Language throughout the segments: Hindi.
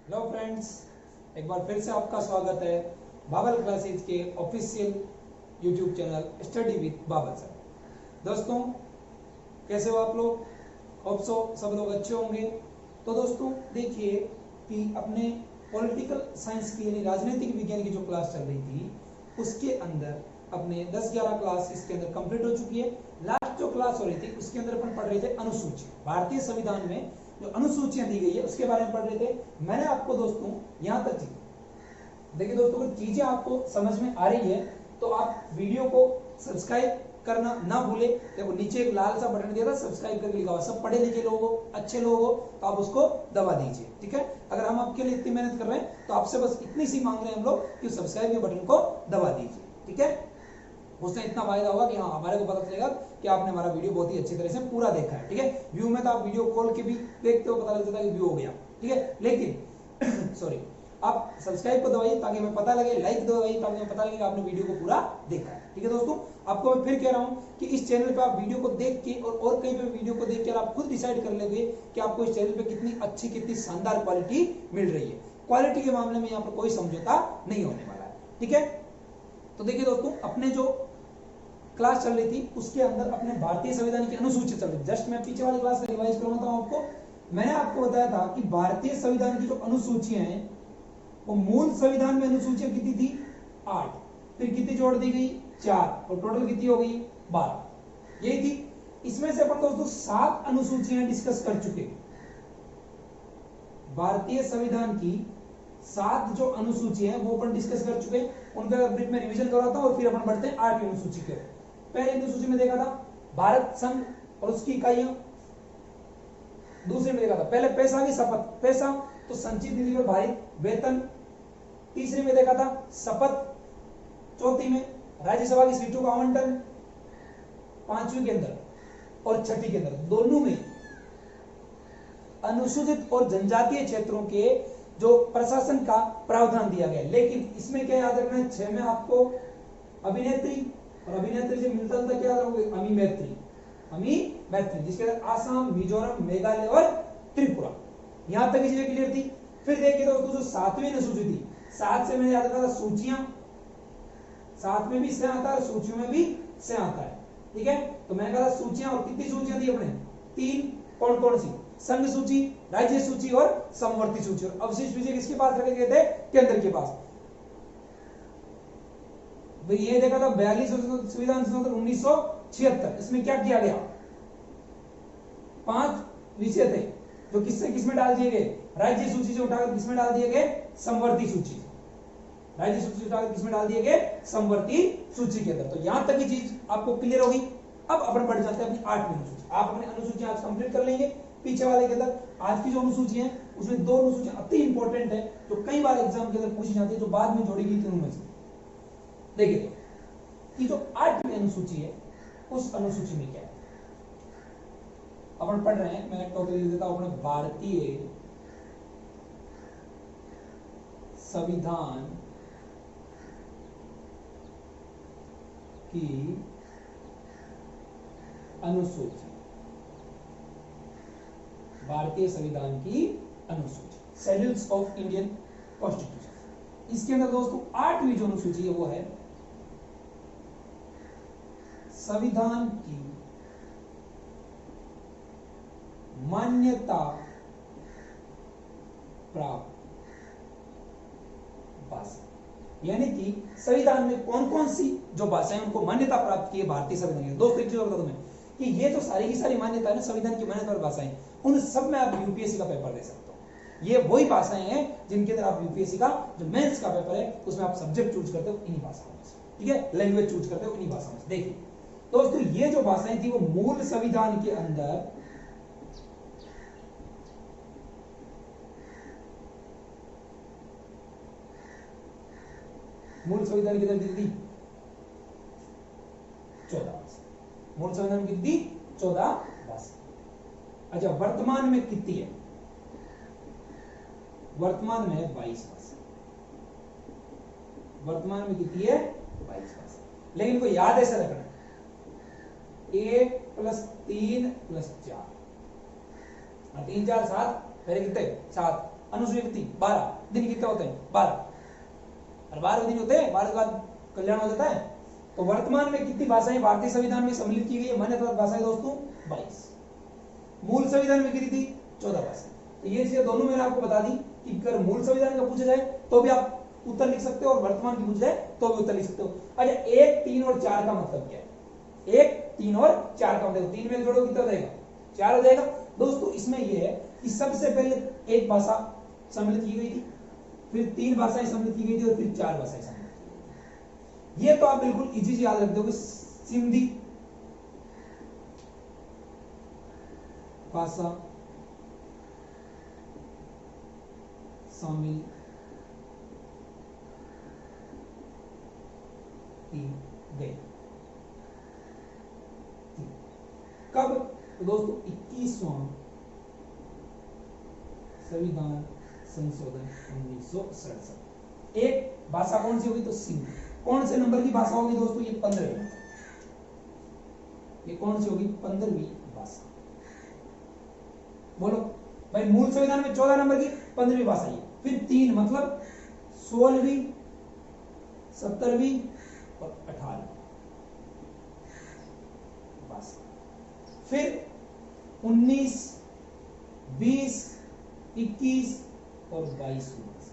हेलो फ्रेंड्स, एक बार फिर से आपका स्वागत है बाबल क्लासेज के official YouTube channel study with Babal sir. दोस्तों, कैसे हो आप लोग? होप सो सब लोग अच्छे होंगे। तो दोस्तों देखिए कि अपने पॉलिटिकल साइंस की यानी राजनीतिक विज्ञान की जो क्लास चल रही थी उसके अंदर अपने 10-11 क्लास इसके अंदर कंप्लीट हो चुकी है। लास्ट जो क्लास हो रही थी उसके अंदर अपन पढ़ रहे थे अनुसूची। भारतीय संविधान में जो अनुसूचियां दी गई है उसके बारे में पढ़ रहे थे। मैंने आपको दोस्तों यहां तक देखिए दोस्तों, अगर चीजें आपको समझ में आ रही है तो आप वीडियो को सब्सक्राइब करना ना भूले। देखो नीचे एक लाल सा बटन दिया था, सब्सक्राइब करके लिखा हुआ। सब पढ़े लिखे लोग हो, अच्छे लोग हो तो आप उसको दबा दीजिए, ठीक है। अगर हम आपके लिए इतनी मेहनत कर रहे हैं तो आपसे बस इतनी सी मांग रहे हैं हम लोग कि सब्सक्राइब के बटन को दबा दीजिए, ठीक है। उससे इतना फायदा होगा कि हाँ, हमारे को पता चलेगा कि आपने हमारा वीडियो बहुत ही अच्छी तरह से पूरा देखा है, ठीक है। व्यू में तो आप वीडियो खोल के भी देखते हो, पता लग जाता है कि व्यू हो गया, ठीक है। लेकिन सॉरी, आप सब्सक्राइब को दबाइए ताकि हमें पता लगे, लाइक दबाइए ताकि हमें पता लगे कि आपने वीडियो को पूरा देखा है, ठीक है। दोस्तों, आपको मैं फिर कह रहा हूं कि इस चैनल पे आप वीडियो को देख के और कहीं पे वीडियो को देख के आप खुद डिसाइड कर लेंगे कि आपको इस चैनल पे कितनी अच्छी, कितनी शानदार क्वालिटी मिल रही है। क्वालिटी के मामले में यहाँ पर कोई समझौता नहीं होने वाला है, ठीक है। तो देखिए दोस्तों, अपने जो क्लास चल रही थी उसके अंदर अपने भारतीय संविधान की अनुसूची चल रही थी। जस्ट मैं पीछे वाली क्लास रिवाइज करवाता हूं आपको। मैंने आपको बताया था कि भारतीय संविधान की जो अनुसूचियां हैं वो मूल संविधान में अनुसूचियां कितनी थी? 8। फिर कितनी जोड़ दी गई? 4, और टोटल कितनी हो गई? 12। यही थी। इसमें से अपन दोस्तों 7 अनुसूचियां डिस्कस कर चुके। भारतीय संविधान की 7 जो अनुसूची है वो अपन डिस्कस कर चुके। उनका ब्रीफ में रिवीजन करवाता हूं और फिर अपन बढ़ते हैं 8वीं अनुसूची के। पहली अनुसूची में देखा था भारत संघ और उसकी इकाइयां। दूसरे में देखा था पहले पैसा की शपथ, पैसा तो संचित निधि पर भारित वेतन। तीसरे में देखा था शपथ। चौथी में राज्यसभा की सीटों का आवंटन। 5वीं के अंदर और 6ठी के अंदर दोनों में अनुसूचित और जनजातीय क्षेत्रों के जो प्रशासन का प्रावधान दिया गया। लेकिन इसमें क्या याद रखना है? 6 में आपको अभिनेत्री, और अभिनेत्री से मिलता जुलता क्या रखोगे? अमीमैत्री, अमीमैत्री, जिसके अंदर आसाम, मिजोरम, मेघालय और त्रिपुरा। यहां तक चीजें क्लियर थी। फिर देखिए दोस्तों, जो 7वीं अनुसूची थी, 7 से मैंने याद रखा था सूचियां। 7 में भी से आता है, सूचियों में भी से आता है, ठीक है। तो मैंने कहा सूचियां, और कितनी सूचियां थी अपने? 3। कौन कौन सी? संघ सूची, राज्य सूची और समवर्ती सूची। और अवशिष्ट विषय किसके पास रखे गए थे? केंद्र के पास। ये देखा था 42 संविधान संशोधन 1976। इसमें क्या किया गया? 5 विषय थे जो किससे किसमें डाल दिए गए? राज्य सूची से उठाकर किसमें डाल दिए गए? समवर्ती सूची। राज्य सूची से उठाकर किसमें डाल दिए गए? समवर्ती सूची के अंदर। तो यहां तक की चीज आपको क्लियर होगी। अब अपन बढ़ जाते हैं अपनी 8वीं अनुसूची। आप अपनी अनुसूची आज कंप्लीट कर लेंगे। पीछे वाले के अंदर आज की जो अनुसूची है उसमें 2 अनुसूचियां अति इंपॉर्टेंट है जो कई बार एग्जाम के अंदर पूछी जाती है, जो बाद में जोड़ी गई तीनों में से। देखिए तो कि जो 8वीं अनुसूची है उस अनुसूची में क्या है अपन पढ़ रहे हैं। मैं टॉपिक लिख देता हूं अपने भारतीय संविधान की अनुसूची। भारतीय संविधान की अनुसूची, शेड्यूल्स ऑफ इंडियन कॉन्स्टिट्यूशन। इसके अंदर दोस्तों 8वीं जो अनुसूची है वो है संविधान की मान्यता प्राप्त भाषा। यानी कि संविधान में कौन कौन सी जो भाषाएं उनको मान्यता प्राप्त की है भारतीय संविधान की। दोस्तों एक चीज बता दूं मैं कि ये तो सारी की सारी मान्यता है ना संविधान की मान्यता और भाषाएं, उन सब में आप यूपीएससी का पेपर दे सकते हो। ये वही भाषाएं हैं जिनके अंदर आप यूपीएससी का जो मेंस का पेपर है उसमें आप सब्जेक्ट चूज करते हो इन्हीं भाषाओं से, ठीक है। लैंग्वेज चूज करते हो इन्हीं भाषाओं से। देखिए दोस्तों, ये जो भाषाएं थी वो मूल संविधान के अंदर मूल संविधान की कितनी थी? 14। मूल संविधान की कितनी? 14। अच्छा, वर्तमान में कितनी है? वर्तमान में है 22 भाषा। वर्तमान में कितनी है? 22 भाषा। लेकिन को याद ऐसा रखना, 1 + 3 + 4, 3 4 7, पहले कितने? 7। अनुसूचित जाति 12 दिन कितने होते हैं 12, और 12 दिन होते हैं, 12 के बाद कल्याण हो जाता है। तो वर्तमान में कितनी भाषाएं भारतीय संविधान में सम्मिलित की गई है मान्यता प्राप्त भाषाएं दोस्तों 22। मूल संविधान में कितनी थी 14 भाषाएं। तो ये चीजें दोनों मैंने आपको बता दी कि अगर मूल संविधान का पूछा जाए तो भी आप उत्तर लिख सकते हो और वर्तमान की पूछा जाए तो भी उत्तर लिख सकते हो। अच्छा 1, 3 और 4 का मतलब क्या है? 1, 3 और 4 का मतलब 3 में जोड़ो कितना हो जाएगा 4 हो जाएगा। दोस्तों इसमें यह है कि सबसे पहले एक भाषा सम्मिलित की गई थी, फिर 3 भाषाएं सम्मिलित की गई थी और फिर 4 भाषाएं सम्मिलित की गई। ये तो आप बिल्कुल इजी से याद रख दोगे। सिंधी भाषा शामिल की गई कब? तो दोस्तों 21वां संविधान संशोधन 1967। एक भाषा कौन सी होगी? तो सिंधी। कौन से नंबर की भाषा होगी दोस्तों? ये 15वीं। ये कौन सी होगी? 15वीं भाषा। बोलो भाई, मूल संविधान में 14 नंबर की 15वीं भाषा है, फिर 3 मतलब 16वीं, 17वीं और 18वीं भाषा, फिर 19, 20, 21 और 22वीं भाषा।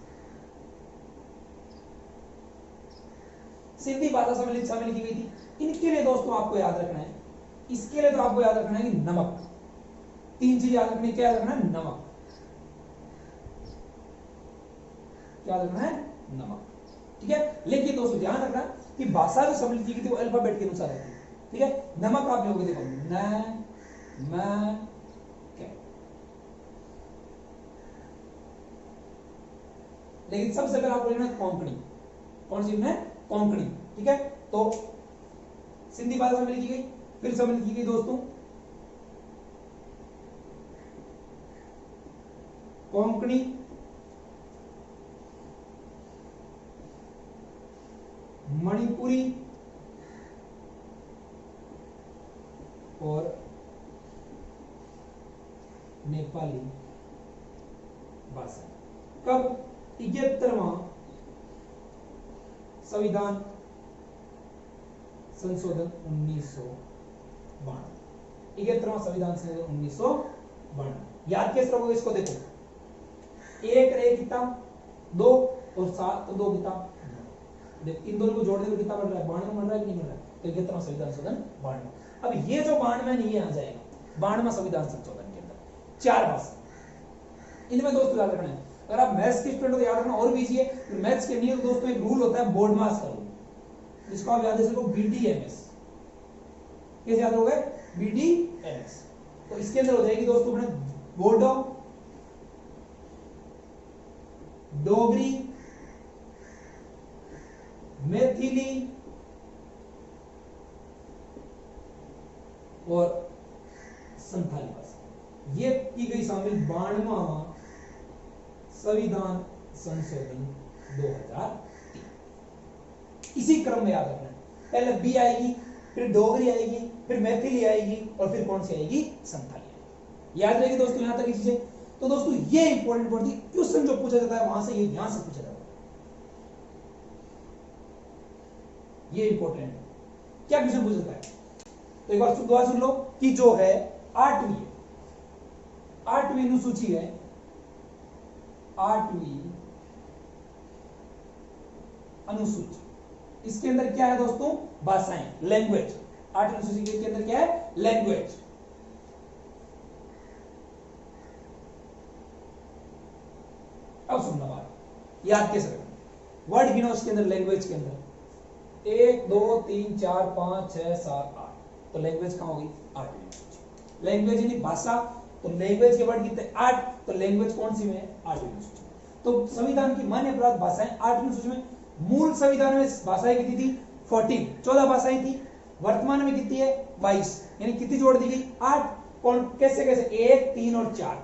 सिंधी भाषा शामिल की गई थी। इनके लिए दोस्तों आपको याद रखना है, इसके लिए तो आपको याद रखना है कि नमक, 3 चीज याद रखनी। क्या याद रखना है? नमक। क्या याद रखना है? नमक। ठीक है। लेकिन दोस्तों ध्यान रखना कि भाषा जो सम्मिलित की गई थी वो अल्फाबेट के अनुसार रहती है। ठीक है। नमक आप लोगों देखो न, म, क। लेकिन सबसे पहले आपको लिखना है कोंकणी। कौन सी है? कोंकणी। ठीक है। तो सिंधी भाषा सम्मिलित की गई, फिर सम्मिलित की गई दोस्तों कोंकणी, मणिपुरी और नेपाली भाषा। कब? 71वां संविधान संशोधन 1992। 71वां संविधान संशोधन 1992। याद कैसे रखोगे इसको? देखो 1 रे कितना 2 और 7 तो 2 कितना, देखो इन दोनों को जोड़ने को कितना बन रहा है? 92 बन रहा है कि नहीं बन रहा है? तो 71वां संविधान संशोधन 92। अब ये जो 92 नहीं आ जाएगा, 92वां संविधान संशोधन के अंदर 4 भाषा। इनमें दोस्तों याद रखना है, अगर आप मैथ्स के स्टूडेंट हो तो याद रखना और भी इजी है। मैथ्स के लिए दोस्तों एक रूल होता है बोर्ड मास का रूल, जिसको आप याद रखो BDMS। कैसे याद रखोगे? BDMS। तो इसके अंदर हो जाएगी दोस्तों अपने बोडो, डोगरी, मैथिली और संथाली भाषा। ये की गई शामिल 92वां संविधान संशोधन 2003। इसी क्रम में याद रखना है, पहले बी आएगी, फिर डोगरी आएगी, फिर मैथिली आएगी और फिर कौन सी आएगी? संथाली आएगी। याद रहेगी दोस्तों यहां तक की चीजें। तो दोस्तों ये इंपॉर्टेंट पॉइंट थी। क्वेश्चन जो पूछा जाता है वहां से, ये यहां से पूछा जाता है, ये इंपॉर्टेंट है। क्या क्वेश्चन पूछा जाता है? तो एक बार दोबारा सुन लो कि जो है 8वीं अनुसूची है, 8वीं अनुसूची, इसके अंदर क्या है दोस्तों? भाषाएं, लैंग्वेज। 8वीं अनुसूची के अंदर क्या है? लैंग्वेज। अब सुनना बात, याद कैसे रखना? वर्ड गिनो उसके अंदर, लैंग्वेज के अंदर 1 2 3 4 5 6 7 8। तो लैंग्वेज कहां होगी? 8वीं अनुसूची। लैंग्वेज यानी भाषा, तो लैंग्वेज के वर्ड कितने? 8। तो लैंग्वेज कौन सी में है? 8वीं अनुसूची। तो संविधान की मान्य प्राप्त भाषाएं 8वीं अनुसूची में। मूल संविधान में भाषाएं कितनी थी? 14 भाषाएं थी। वर्तमान में कितनी है? 22। यानी कितनी जोड़ दी गई? 8। कौन? कैसे कैसे? 1, 3 और 4।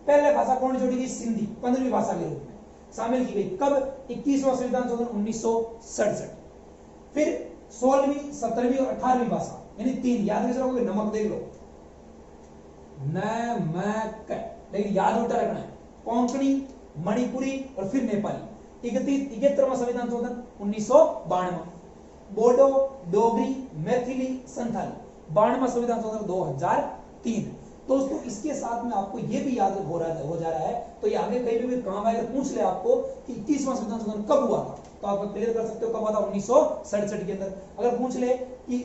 पहले भाषा कौन जोड़ी गई? सिंधी 15वीं भाषा के रूप में शामिल की गई। कब? 21वां संविधान संशोधन 1967। फिर 16वीं, 17वीं और 18वीं भाषा, यानी 3। याद कैसे रखोगे? नमक देख लो, न, म, क। लेकिन याद उल्टा रखना है। कोंकणी, मणिपुरी और फिर नेपाली। 71वां संविधान संशोधन 1992, बोडो, डोगरी, मैथिली, संथाली 92वां संविधान संशोधन 2003। दोस्तों इसके साथ में आपको ये भी याद हो जा रहा है, तो ये आगे कहीं भी काम आए, अगर पूछ ले आपको कि 21वां संविधान संशोधन कब हुआ था, तो आप क्लियर कर सकते हो कब हुआ था, 1967 के अंदर। अगर पूछ ले कि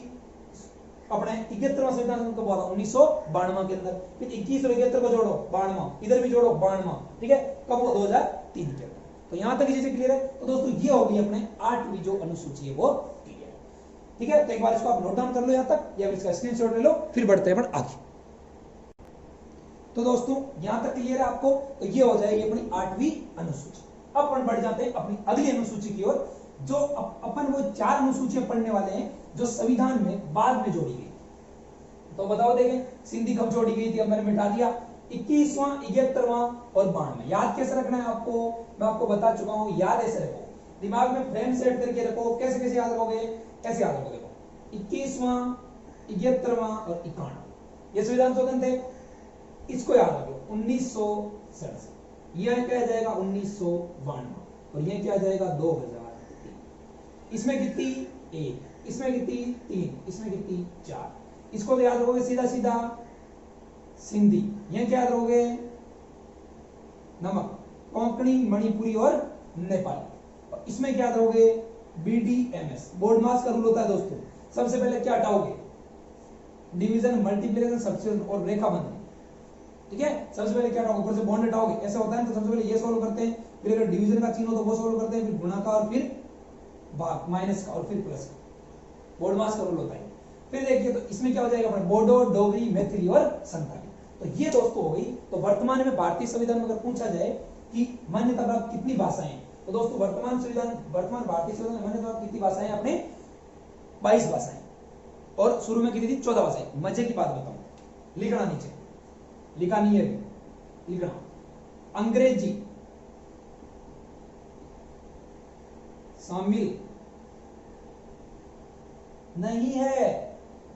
अपने 71वां संविधान संशोधन कब हुआ था, 1992 के अंदर। फिर 21 और 71 को जोड़ो 92, इधर भी जोड़ो 92, ठीक है, कब हुआ, 2003 के अंदर। तो यहां तक चीजें क्लियर है। तो दोस्तों ये होगी अपने 8वीं जो अनुसूची है वो क्लियर, ठीक है। तो एक बार इसको आप नोट डाउन कर लो यहां तक, या फिर इसका स्क्रीनशॉट ले लो, फिर बढ़ते हैं आगे। तो दोस्तों यहां तक क्लियर है आपको, तो ये हो जाएगी अपनी 8वीं अनुसूची। अब अपन बढ़ जाते हैं अपनी अगली अनुसूची की ओर, जो अपन वो 4 अनुसूचियां पढ़ने वाले हैं जो संविधान में बाद में जोड़ी गई। तो बताओ देखें, सिंधी कब जोड़ी गई थी, अब मैंने मिटा दिया। 21वां, 71वां और 92। याद कैसे रखना है आपको, मैं आपको बता चुका हूं, याद ऐसे रखो, दिमाग में फ्रेम सेट करके रखो। कैसे कैसे याद रखोगे, ऐसे याद रखो, देखो 21वां, 71वां और 91 ये संविधान संशोधन थे, इसको याद रखो 1967। यह क्या जाएगा 1992, और यह क्या जाएगा 2003। इसमें कितनी 1, इसमें कितनी 3, इसमें कितनी 4। इसको तो याद रखोगे सीधा सीधा सिंधी, यह क्या याद रखोगे नमक, कोंकणी, मणिपुरी और नेपाली। और इसमें क्या याद रखोगे BDMS, बोर्ड मास का रूल होता है दोस्तों। सबसे पहले क्या हटाओगे, डिवीजन, मल्टीप्लिकेशन, सब्स्टिट्यूशन और रेखाबंधन, ठीक है। सबसे पहले क्या हटाओगे, ऊपर से बॉन्ड हटाओगे, ऐसा होता है। तो सबसे पहले ये सॉल्व करते हैं, फिर अगर डिवीजन का चिन्ह हो तो वो सॉल्व करते हैं, फिर गुणा का, और फिर भाग माइनस का, और फिर प्लस का। बोर्ड मास का रूल होता है। फिर देखिए तो इसमें क्या हो जाएगा अपने बोडो, डोगरी, मैथिली और संथाली। तो ये दोस्तों हो गई। तो वर्तमान में भारतीय संविधान में अगर पूछा जाए कि मान्यता प्राप्त कितनी भाषाएं, तो दोस्तों वर्तमान भारतीय संविधान में मान्यता प्राप्त कितनी भाषाएं, अपने 22 भाषाएं, और शुरू में कितनी थी 14 भाषाएं। मजे की बात बताऊं, लिखना नीचे, लिखा नहीं है, लिखना अंग्रेजी शामिल नहीं है,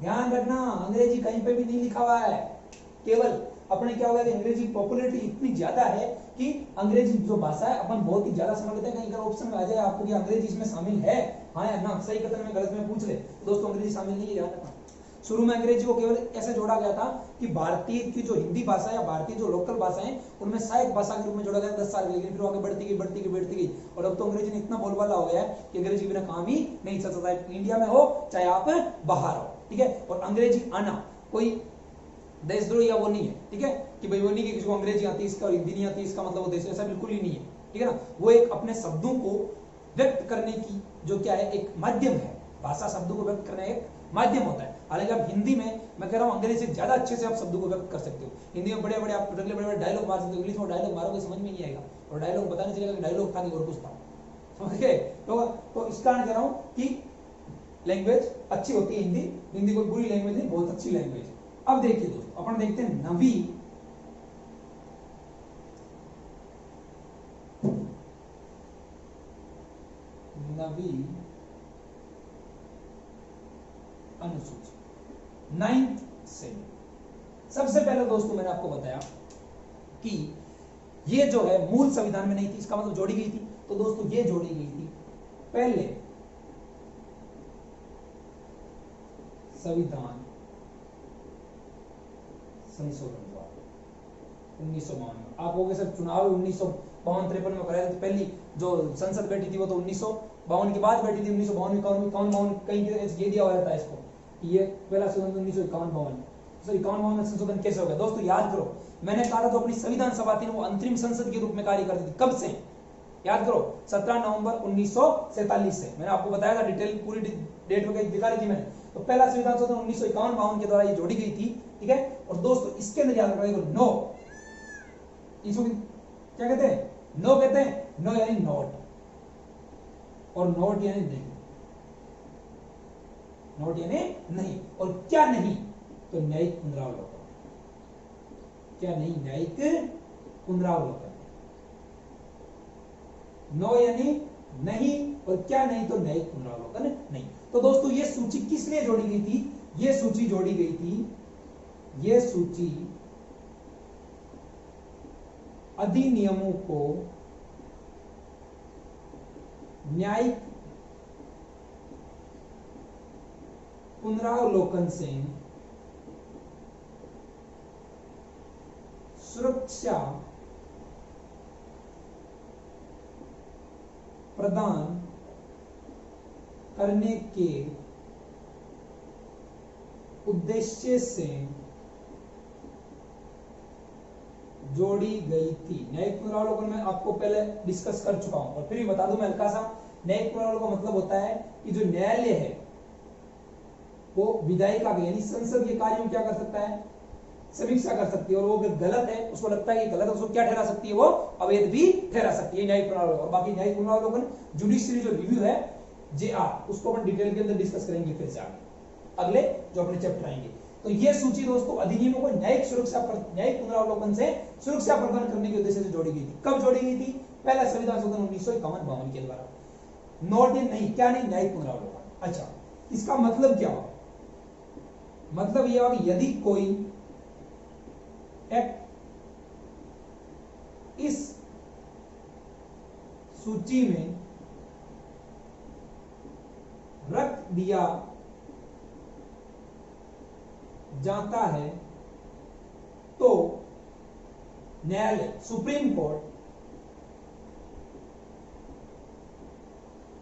ध्यान रखना, अंग्रेजी कहीं पे भी नहीं लिखा हुआ है। केवल अपने क्या होगा कि अंग्रेजी पॉपुलैरिटी इतनी ज्यादा है कि अंग्रेजी जो भाषा है अपन बहुत ही ज्यादा समझ लेते हैं। कहीं अगर ऑप्शन में आ जाए आपको कि अंग्रेजी इसमें शामिल है, हाँ या ना, सही कथन में गलत में पूछ ले, तो दोस्तों अंग्रेजी शामिल नहीं है, ध्यान रखना। शुरू में अंग्रेजी को केवल ऐसे जोड़ा गया था कि भारतीय की जो हिंदी भाषा या भारतीय जो लोकल भाषा है उनमें सहायक भाषा के रूप में जोड़ा गया 10 साल के लिए, फिर आगे बढ़ती गई। और अब तो अंग्रेजी ने इतना बोलबाला हो गया है कि अंग्रेजी बिना काम ही नहीं चल सकता है, इंडिया में हो चाहे आप बाहर हो, ठीक है। और अंग्रेजी आना कोई देशद्रोही या वो नहीं है, ठीक है, कि भाई वो नहीं कि किसी को अंग्रेजी आती है इसका और हिंदी नहीं आती इसका मतलब वो देश, ऐसा बिल्कुल ही नहीं है, ठीक है ना। वो एक अपने शब्दों को व्यक्त करने की जो क्या है एक माध्यम है, भाषा शब्दों को व्यक्त करने एक माध्यम होता है। हालांकि आप हिंदी में, मैं कह रहा हूं अंग्रेजी से ज्यादा अच्छे से आप शब्दों को व्यक्त कर सकते हो। हिंदी में बड़े बड़े आप बड़े डायलॉग मार सकते हो, इंग्लिश में डायलॉग मारोगे समझ में नहीं आएगा, और डायलॉग पता नहीं चलेगा कि डायलॉग था नहीं और कुछ था, समझ गए। तो इस कारण कह रहा हूं कि लैंग्वेज अच्छी होती है हिंदी, हिंदी कोई बुरी लैंग्वेज नहीं, बहुत अच्छी लैंग्वेज। अब देखिए दोस्तों अपन देखते हैं नवी अनुसूची 9th से। सबसे पहले दोस्तों मैंने आपको बताया कि ये जो है मूल संविधान में नहीं थी, इसका मतलब जोड़ी गई थी। तो दोस्तों ये जोड़ी गई थी पहले संविधान संशोधन द्वारा 1952 में। आप हो गए सर चुनाव 1952-53 में कराया था, पहली जो संसद बैठी थी वो तो 1952 के बाद बैठी थी, 1952 कहीं ये दिया हुआ था इसको, ये पहला संशोधन 1951-52। सर 51-52 में संशोधन कैसे हो गया दोस्तों, याद करो मैंने कहा था जो अपनी संविधान सभा थी वो अंतरिम संसद के रूप में कार्य करती थी। कब से, याद करो 17 नवंबर 1947 से। मैंने आपको बताया था डिटेल, पूरी डेट वगैरह दिखा रही थी मैंने। तो पहला संविधान संशोधन 1951-52 के द्वारा ये जोड़ी गई थी, ठीक है। और दोस्तों इसके अंदर याद रखना नो, इसको क्या कहते हैं, नो कहते हैं, नो यानी नोट, और नोट यानी नहीं, नोट यानी नहीं। और क्या नहीं, तो न्यायिक पुनरावलोकन, क्या नहीं, न्यायिक पुनरावलोकन। नो यानी नहीं, और क्या नहीं, तो न्यायिक पुनरावलोकन नहीं। तो दोस्तों ये सूची किस लिए जोड़ी गई थी, ये सूची जोड़ी गई थी, ये सूची अधिनियमों को न्यायिक पुनरावलोकन से सुरक्षा प्रदान करने के उद्देश्य से जोड़ी गई थी। न्यायिक पुनरावलोकन में आपको पहले डिस्कस कर चुका हूं और फिर भी बता दूं मैं हल्का सा। न्यायिक पुनरावलोकन का मतलब होता है कि जो न्यायालय है वो विधायिका के यानी संसद के कार्यों में क्या कर सकता है, समीक्षा कर सकती है, और वो अगर गलत है, उसको लगता है कि गलत है, उसको क्या ठहरा सकती है, वो अवैध भी ठहरा सकती है न्यायिक पुनरावलोकन। और बाकी न्यायिक पुनरावलोकन जुडिशियरी जो रिव्यू है जेआर, उसको अपन डिटेल के अंदर डिस्कस करेंगे फिर से आगे अगले जो अपने चैप्टर आएंगे। तो ये सूची दोस्तों अधिनियमों को न्यायिक पुनरावलोकन से सुरक्षा प्रदान करने के उद्देश्य से जोड़ी गई थी। कब जोड़ी गई थी? पहला संविधान संशोधन 1951-52 के द्वारा। नोट इन नहीं, क्या नहीं, न्यायिक पुनरावलोकन। अच्छा, इसका मतलब क्या हुआ? मतलब यह हुआ कि यदि कोई एक्ट इस सूची में रख दिया जाता है तो न्यायालय, सुप्रीम कोर्ट,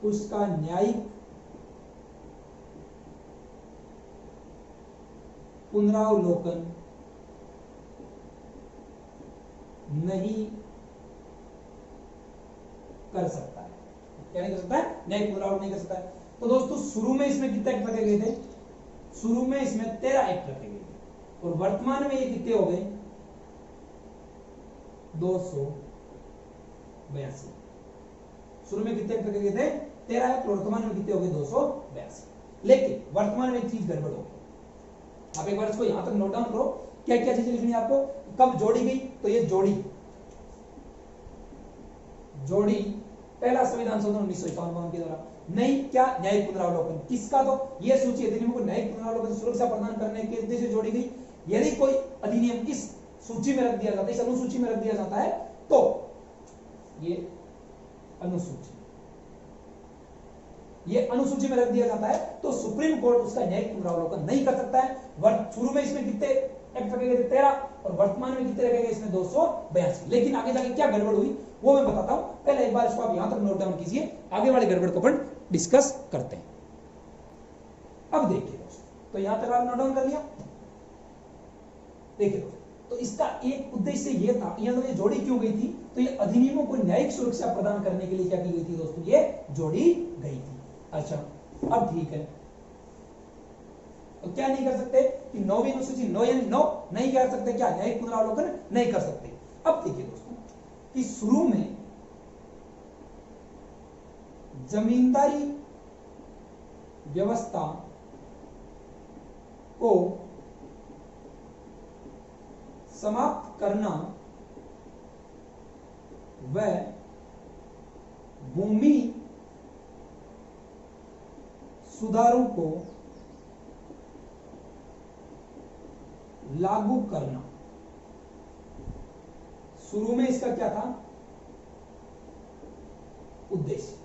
उसका न्यायिक पुनरावलोकन नहीं कर सकता है। क्या नहीं कर सकता है? न्यायिक पुनरावलोकन नहीं कर सकता है। तो दोस्तों शुरू में इसमें कितने एक्ट रखे गए थे? शुरू में इसमें 13 एक्ट रखे गए थे और वर्तमान में ये कितने हो गए? 282। शुरू में कितने एक्ट रखे गए थे? 13 एक्ट, वर्तमान में कितने हो गए? 282। लेकिन वर्तमान में एक चीज गड़बड़ हो गई। आप एक बार इसको यहां तक नोट डाउन करो, क्या क्या चीजें लिखनी है आपको, कब जोड़ी गई? तो ये जोड़ी पहला संविधान संशोधन 1951 के द्वारा। नहीं, क्या? न्यायिक पुनरावलोकन। किसका? तो यह सूची अधिनियम को न्यायिक पुनरावलोकन से सुरक्षा प्रदान करने के उद्देश्य से जोड़ी गई। यदि कोई अधिनियम इस सूची में रख दिया जाता है, इस अनुसूची में रख दिया जाता है, तो ये अनुसूची में रख दिया जाता है तो सुप्रीम कोर्ट उसका न्यायिक पुनरावलोकन नहीं कर सकता है। शुरू में इसमें कितने एक्ट रखे गए थे? 13, और वर्तमान में कितने रखे गए? इसमें 282। लेकिन आगे जाके क्या गड़बड़ हुई वो मैं बताता हूं। पहले एक बार इसको आप यहां तक नोट डाउन कीजिए, आगे वाले गड़बड़ को अपन डिस्कस करते हैं। अब देखिए दोस्तों, तो यहां तक आप नोट डाउन कर लिया। देखिए दोस्तों, तो इसका एक उद्देश्य ये था, यहां तो ये जोड़ी क्यों गई थी? तो ये अधिनियमों को न्यायिक सुरक्षा प्रदान करने के लिए क्या की गई थी दोस्तों? ये जोड़ी गई थी। अच्छा, अब ठीक है, तो क्या नहीं कर सकते कि 9वीं अनुसूची नहीं कर सकते, क्या न्यायिक पुनरावलोकन नहीं कर सकते। अब देखिए दोस्तों कि शुरू में जमींदारी व्यवस्था को समाप्त करना व भूमि सुधारों को लागू करना, शुरू में इसका क्या था? उद्देश्य।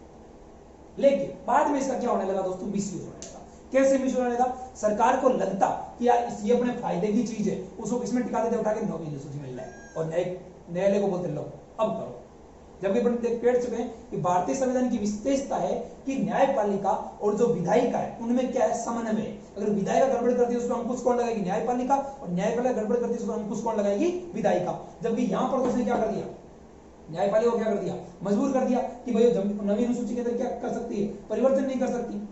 लेकिन बाद में इसका क्या होने लगा दोस्तों? मिसयूज होने लगा। कैसे मिसयूज होने लगा? सरकार को लगता कि यार ये अपने फायदे की चीज है, उसको किसमें टिका देते? उठा के 9वीं अनुसूची में लाए और न्यायालय को बोलते लो अब करो। जबकि अपन देख चुके हैं कि भारतीय संविधान की विशेषता है कि न्यायपालिका और जो विधायिका है उनमें क्या है? समन्वय। अगर विधायिका गड़बड़ करती है उसको अंकुश कौन लगाएगी? न्यायपालिका। और न्यायपालिका गड़बड़ करती है उसको अंकुश कौन लगाएगी? विधायिका। जबकि यहां पर उसने क्या कर दिया? न्यायपालिका को क्या कर दिया? मजबूर कर दिया कि भाई नवीन अनुसूची के अंदर क्या कर सकती है? परिवर्तन नहीं कर सकती।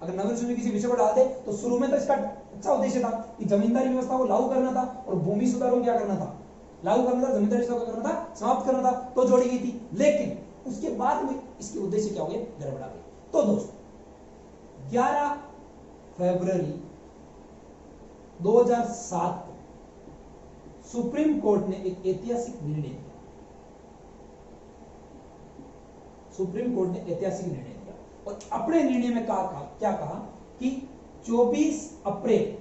अगर नवीन अनुसूची किसी विषय को डाल दे तो शुरू में तो इसका अच्छा उद्देश्य था कि जमींदारी व्यवस्था को लागू करना था और भूमि सुधारों क्या करना था? लागू करना था, जमींदारी व्यवस्था को करना था, समाप्त करना था, तो जोड़ी गई थी। लेकिन उसके बाद में इसके उद्देश्य क्या हो गए? गड़बड़ आ गई। तो दोस्तों 11 फरवरी 2007 को सुप्रीम कोर्ट ने एक ऐतिहासिक निर्णय दिया। सुप्रीम कोर्ट ने ऐतिहासिक निर्णय दिया और अपने निर्णय में क्या कहा कि 24 अप्रैल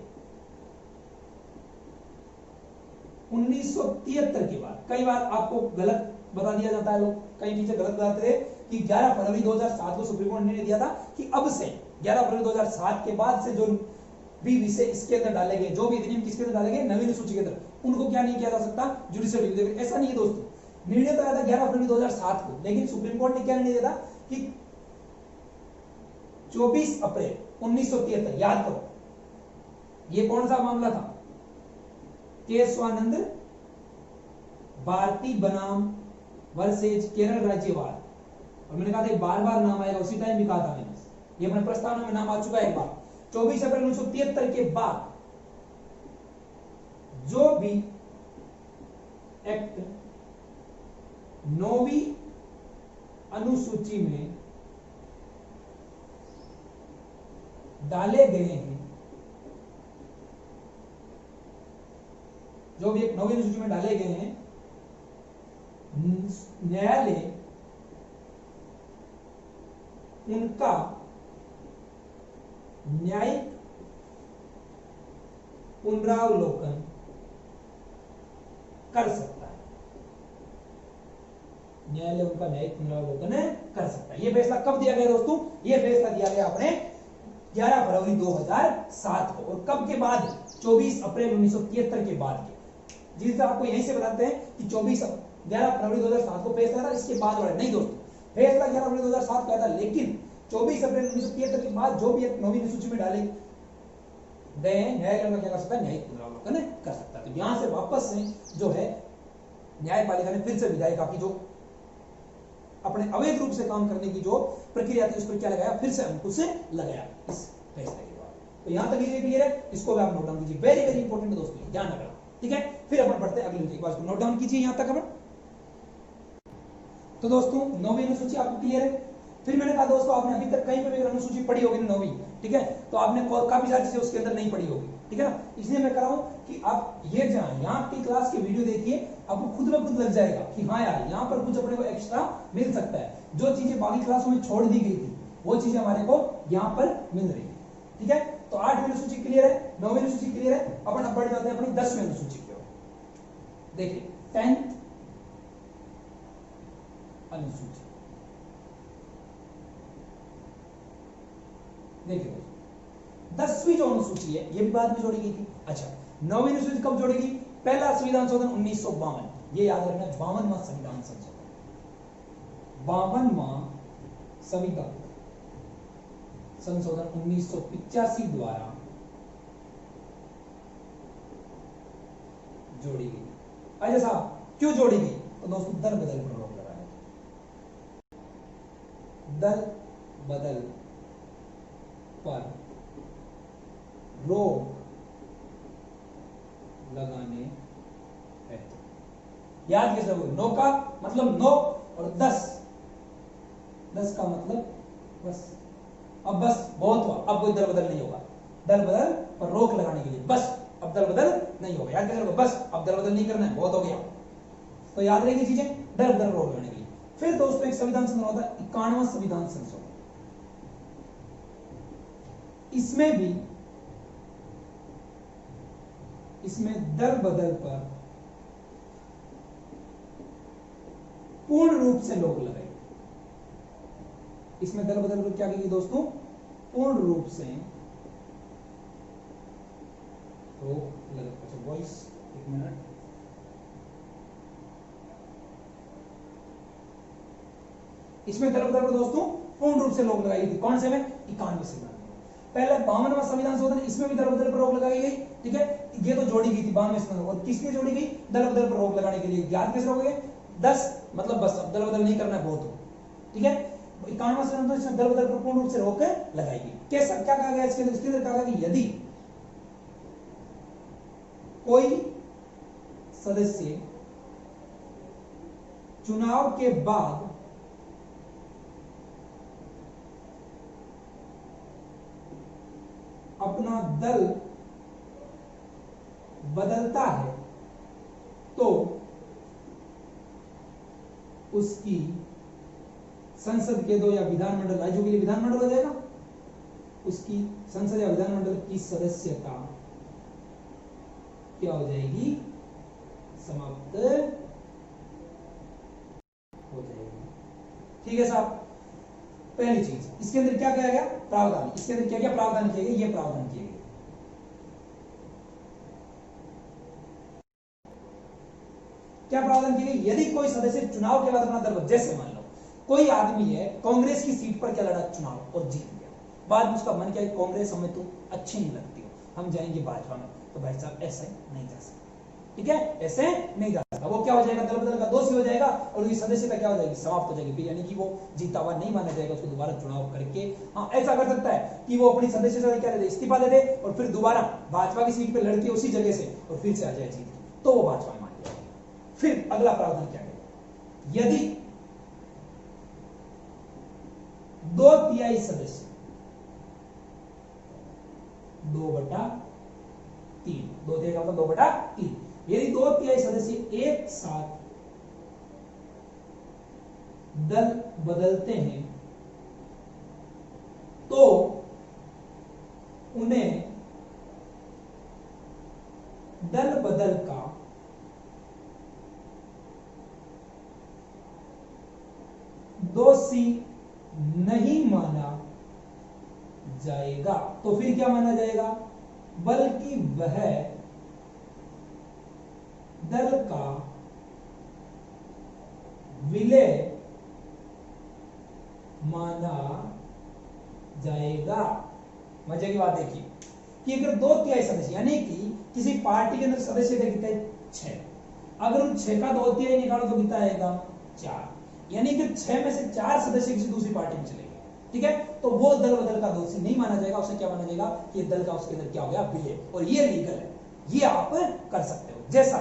1973 के बाद, कई बार आपको गलत बता दिया जाता है, लोग कई टीचर गलत बताते थे कि 11 फरवरी 2007 को सुप्रीम कोर्ट ने निर्णय दिया था कि अब से 11 फरवरी 2007 के बाद से जो भी विषय इसके अंदर डाले गए, जो भी अधिनियम किसके अंदर डाले गए, नवीन अनुसूची के अंदर, उनको क्या नहीं किया जा सकता, जुडिशियल रिव्यू। ऐसा नहीं है दोस्तों, निर्णय तो आया था 11 फरवरी 2007 को, लेकिन सुप्रीम कोर्ट ने क्या निर्णय दिया था कि 24 अप्रैल 1973, याद करो ये कौन सा मामला था, केशवानंद भारती बनाम वर्सेज केरल राज्यवाद। और मैंने कहा था बार बार नाम आएगा, उसी टाइम भी कहा था मैंने, ये अपने प्रस्तावना में नाम आ चुका है एक बार। 24 अप्रैल 1973 के बाद जो भी एक्ट 9वीं अनुसूची में डाले गए हैं, जो भी एक 9वीं अनुसूची में डाले गए हैं, न्यायालय उनका न्यायिक पुनरावलोकन कर सकता है। न्यायालय उनका न्यायिक पुनरावलोकन कर सकता है। यह फैसला कब दिया गया दोस्तों, यह फैसला दिया गया अपने 11 फरवरी 2007 को। और कब के बाद, 24 अप्रैल 1973 के बाद के। जिस आपको यहीं से बताते हैं कि 11 फरवरी 2007 को फैसला था, इसके बाद वाले नहीं दोस्तों, फैसला 11 फरवरी 2007 का था, लेकिन 24 अप्रैल 1973 के बाद जो भी एक 9वीं अनुसूची में डाले गए हैं, न्यायालय क्या कर सकता है, न्यायिक पुनरावलोकन कर सकता है। तो यहां से वापस से जो है न्यायपालिका ने फिर से विधायिका की जो अपने अवैध रूप से काम करने की जो प्रक्रिया थी उस पर क्या लगाया, फिर से अंकुश लगाया इस फैसले के बाद। तो यहां तक ये क्लियर है, इसको भी आप नोट डाउन कीजिए, वेरी वेरी इंपॉर्टेंट दोस्तों, ध्यान रखना, ठीक है। फिर अपन बढ़ते हैं अगली, एक बार नोट डाउन कीजिए यहां तक अपन। तो दोस्तों 9वीं अनुसूची आपको क्लियर है। फिर मैंने कहा दोस्तों आपने अभी तक कहीं पे भी अनुसूची पढ़ी होगी 9वीं, ठीक है, तो आपने काफी सारी चीजें उसके अंदर नहीं पढ़ी होगी, ठीक है ना। इसलिए मैं कह रहा हूं कि आप ये जान यहाँ की क्लास के वीडियो देखिए, आपको खुद में खुद लग जाएगा कि हाँ यार यहाँ पर कुछ अपने को एक्स्ट्रा मिल सकता है। जो चीजें बाकी क्लासों में छोड़ दी गई थी वो चीजें हमारे को यहाँ पर मिल रही है, ठीक है। तो 8वीं अनुसूची क्लियर है, 9वीं अनुसूची क्लियर है। अपन अब बढ़ जाते हैं अपनी 10वीं अनुसूची की ओर। देखिए 10th अनुसूची, देखिए 10वीं जो अनुसूची है ये भी बाद में जोड़ी गई थी। अच्छा 9वीं अनुसूची कब जोड़ेगी, पहला संविधान संशोधन 1952, ये याद रखना, 52वां संविधान संशोधन, 52वां संविधान संशोधन 1985 द्वारा जोड़ी गई। अच्छा साहब क्यों जोड़ी गई, तो दोस्तों दल बदल पर रोक लगाने, दल बदल पर रोक लगाने हेतु। याद कैसे होगा, नो का मतलब नो और 10 का मतलब बस। अब बस बहुत हुआ, अब कोई दल बदल नहीं होगा, दल बदल पर रोक लगाने के लिए बस, अब दल बदल नहीं होगा। याद कैसे होगा, बस अब दल बदल नहीं करना है, बहुत हो गया। तो याद रहेगी चीजें, दल बदल रोक लगाने के लिए। फिर दोस्तों एक संविधान संशोधन होता है 51वां संविधान संशोधन, इसमें दल बदल पर पूर्ण रूप से रोक लगाई। इसमें दल बदल पर क्या कहेगी दोस्तों, पूर्ण रूप से रोक लगा। अच्छा वॉइस एक मिनट, इसमें दल बदल पर दोस्तों पूर्ण रूप से रोक लगाई थी। कौन से में, 91वें संविधान। पहले 52वां संविधान संशोधन, इसमें भी दल बदल पर रोक लगाई गई, ठीक है। ये तो जोड़ी गई थी 92वें संविधान, और किसने जोड़ी गई, दल बदल पर रोक लगाने के लिए। याद कैसे रहोगे, 10 मतलब बस, अब दल बदल नहीं करना है, बहुत हो, ठीक है। 51वां संविधान इसमें दल बदल पर पूर्ण रूप से रोक लगाई गई। कैसा क्या कहा गया इसके अंदर, कहा गया कि यदि कोई सदस्य चुनाव के बाद अपना दल बदलता है तो उसकी संसद के दो या विधानमंडल, राज्यों के लिए विधानमंडल हो जाएगा, उसकी संसद या विधानमंडल की सदस्यता क्या हो जाएगी, समाप्त हो जाएगी, ठीक है साहब। पहली चीज इसके अंदर क्या किया गया, प्रावधान। इसके अंदर क्या क्या प्रावधान किए गए, ये प्रावधान किए गए। क्या प्रावधान किए गए, यदि कोई सदस्य चुनाव के बाद अपना दल, जैसे मान लो कोई आदमी है कांग्रेस की सीट पर क्या लड़ा चुनाव और जीत गया, बाद में उसका मन क्या है कांग्रेस हमें तो अच्छी नहीं लगती हो, हम जाएंगे भाजपा में, तो भाई साहब ऐसे नहीं जा सकते, ठीक है, ऐसे नहीं जा सकता। वो क्या हो जाएगा, दल बदल का दोषी हो जाएगा और उसकी सदस्यता क्या हो जाएगी, समाप्त हो जाएगी, यानी कि वो जीता हुआ नहीं माना जाएगा, उसको दोबारा चुनाव करके। हाँ, ऐसा कर सकता है कि वो अपनी सदस्यता क्या दे, इस्तीफा दे दे और फिर दोबारा भाजपा की सीट पे लड़के उसी जगह से और फिर से आ जाए जीत, तो वो भाजपा में मान जाएगी। फिर अगला प्रावधान क्या है, यदि 2/3 सदस्य 2/3, 2/3 का मतलब 2/3, यदि 2/3 सदस्य एक साथ दल बदलते हैं तो उन्हें दल बदल का दोषी नहीं माना जाएगा। तो फिर क्या माना जाएगा, बल्कि वह दल का विलय माना जाएगा। मजे की बात देखिए कि अगर 2/3 सदस्य यानी कि किसी पार्टी के अंदर सदस्य कितने 6, अगर उन 6 का 2/3 निकालो तो कितना आएगा 4, यानी कि 6 में से 4 सदस्य किसी दूसरी पार्टी में चले गए, ठीक है, तो वो दल बदल का दोषी नहीं माना जाएगा, उसे क्या माना जाएगा कि ये दल का उसके अंदर क्या हो गया विलय, और ये लीगल है, ये आप कर सकते हो। जैसा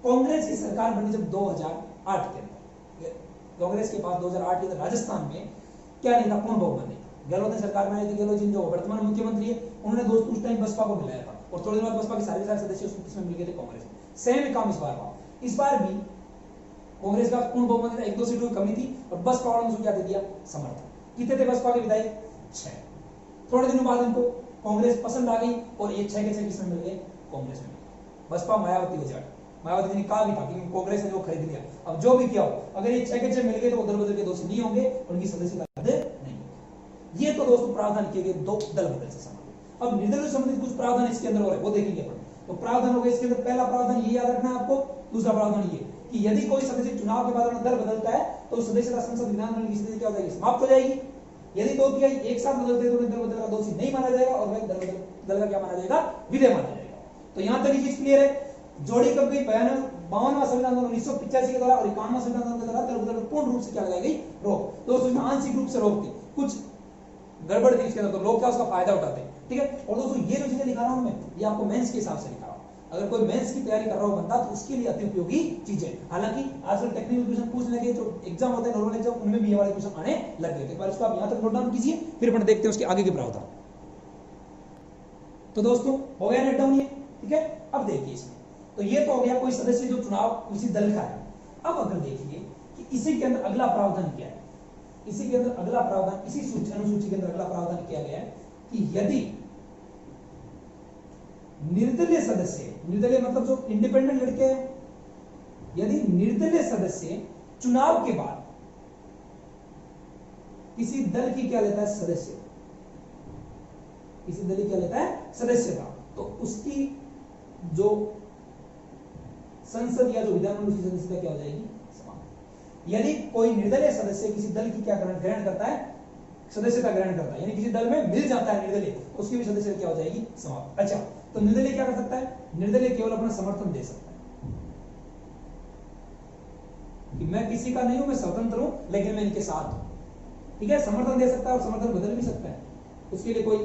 कांग्रेस की सरकार बनी जब 2008 के अंदर, कांग्रेस के पास 2008 के अंदर राजस्थान में क्या नहीं था, पूर्ण बहुमत नहीं था, गहलोत ने सरकार में आई थी, गहलोत जी जो वर्तमान मुख्यमंत्री है, उन्होंने दोस्त उस टाइम बसपा को मिलाया था और थोड़ी देर बाद बसपा के सारे सदस्य उसमें मिल गए थे कांग्रेस में। सेम काम इस बार हुआ, इस बार भी कांग्रेस का पूर्ण बहुमत था, 1-2 सीटों की कमी थी और बसपा वालों ने क्या दे दिया, समर्थन। कितने थे बसपा के विधायक, 6। थोड़े दिनों बाद उनको कांग्रेस पसंद आ गई और ये 6 के 6 किसमें मिल गए, कांग्रेस में। बसपा मायावती को जाट, मायावती जी ने कहा भी था कि कांग्रेस ने वो खरीद लिया, अब जो भी किया हो, अगर ये 6 के 6 मिल गए तो दल बदल के दोषी नहीं होंगे, उनकी सदस्यता रद्द नहीं होगी। ये तो दोस्तों प्रावधान किए गए दो दल बदल से संबंधित। अब निर्दलीय संबंधित कुछ प्रावधान इसके अंदर और है, वो देखेंगे अपन। तो प्रावधान हो गए इसके अंदर, पहला प्रावधान ये याद रखना है आपको, दूसरा प्रावधान ये कि यदि कोई सदस्य चुनाव के बाद अपना दल बदलता है तो सदस्यता संसद विधानमंडल की स्थिति क्या हो जाएगी, समाप्त हो जाएगी। यदि 2/3 एक साथ बदलते हैं तो दल बदल का दोषी नहीं माना जाएगा और वह दल का क्या माना जाएगा, विलय माना जाएगा। तो यहां तक ये चीज क्लियर है। जोड़ी कब गई, 52वां संविधान आंदोलन 1985 के दौरान और 51वां संविधान आंदोलन के दौरान दल बदल को पूर्ण रूप से क्या लगाई गई, रोक। तो उसमें आंशिक रूप से रोक थी, कुछ गड़बड़ थी इसके अंदर, तो लोग क्या उसका फायदा उठाते हैं, ठीक है। और दोस्तों ये जो चीजें दिखा रहा हूं मैं, ये आपको मेंस के हिसाब से दिखा रहा हूं। अगर कोई मेंस की तैयारी कर रहा हो बंदा तो उसके लिए अति उपयोगी चीजें। हालांकि आजकल टेक्निकल क्वेश्चन पूछने लगे, जो एग्जाम होता है नॉर्मल एग्जाम, उनमें भी ये वाले क्वेश्चन आने लग गए थे। पर उसको आप यहां तक नोट डाउन कीजिए, फिर अपन देखते हैं उसके आगे के प्रावधान। तो दोस्तों हो गया नोट डाउन ये, ठीक है। अब देखिए इसमें, तो ये तो हो गया कोई सदस्य जो चुनाव किसी दल का है। अब अगर देखिए कि इसी के अंदर अगला प्रावधान क्या है, इसी के अंदर अगला प्रावधान, इसी अनुसूची के अंदर अगला प्रावधान किया गया है कि यदि निर्दलीय सदस्य, निर्दलीय मतलब जो इंडिपेंडेंट लड़के हैं, यदि निर्दलीय सदस्य चुनाव के बाद किसी दल की क्या लेता है, सदस्य, किसी दल की क्या लेता है, सदस्यता, तो उसकी जो संसद या जो विधानमंडल की सदस्यता क्या हो जाएगी, समाप्त। यदि कोई निर्दलीय सदस्य किसी दल की क्या ग्रहण करता है, सदस्यता ग्रहण करता है, यानी किसी दल में मिल जाता है निर्दलीय, उसकी भी सदस्यता क्या हो जाएगी, समाप्त। अच्छा, तो निर्दलीय क्या कर सकता है, निर्दलीय केवल अपना समर्थन दे सकता है कि मैं किसी का नहीं हूं, मैं स्वतंत्र हूं, लेकिन मैं इनके साथ हूं, ठीक है। समर्थन दे सकता है और समर्थन बदल भी सकता है, उसके लिए कोई